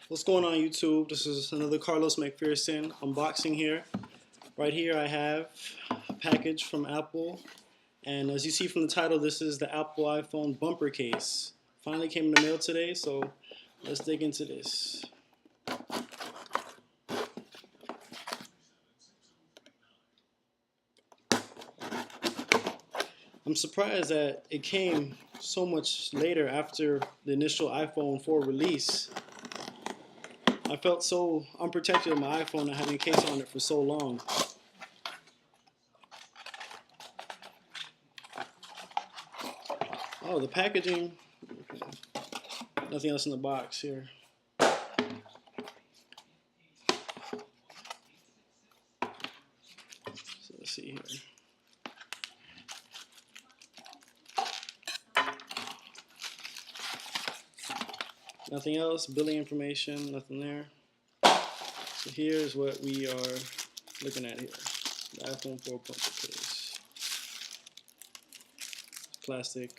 What's going on, YouTube? This is another Carlos McPherson unboxing here. Right here I have a package from Apple, and as you see from the title, this is the Apple iPhone bumper case. Finally came in the mail today, so let's dig into this. I'm surprised that it came so much later after the initial iPhone 4 release. I felt so unprotected with my iPhone, not having a case on it for so long. Oh, the packaging. Okay. Nothing else in the box here. So let's see here. Nothing else, billing information, nothing there. So here's what we are looking at here. The iPhone 4 bumper case. Plastic.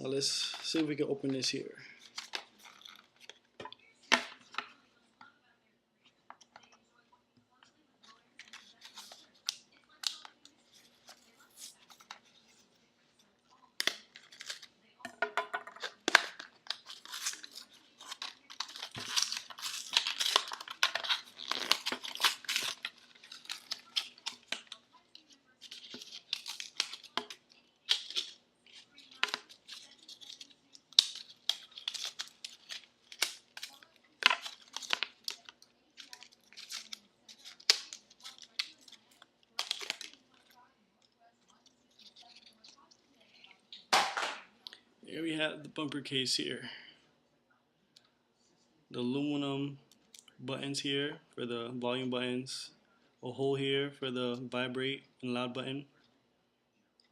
Now let's see if we can open this here. Here we have the bumper case here. The aluminum buttons here for the volume buttons. A hole here for the vibrate and loud button.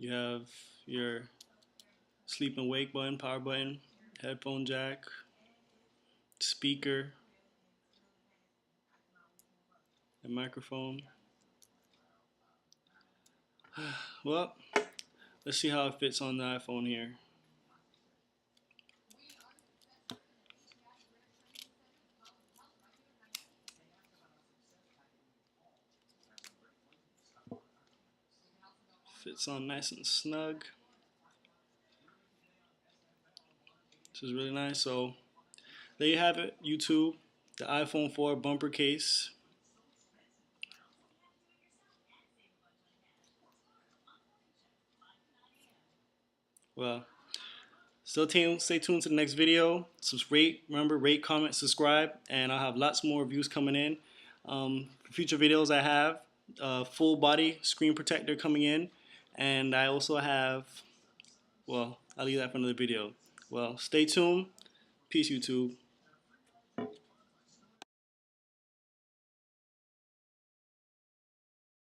You have your sleep and wake button, power button, headphone jack, speaker, and microphone. Well, let's see how it fits on the iPhone here. Fits on nice and snug. This is really nice. So there you have it, YouTube. The iPhone 4 bumper case. Well, stay tuned to the next video. Remember, rate, comment, subscribe, and I'll have lots more reviews coming in. For future videos, I have a full body screen protector coming in, and I also have, well, I'll leave that for another video. Well, stay tuned. Peace, YouTube.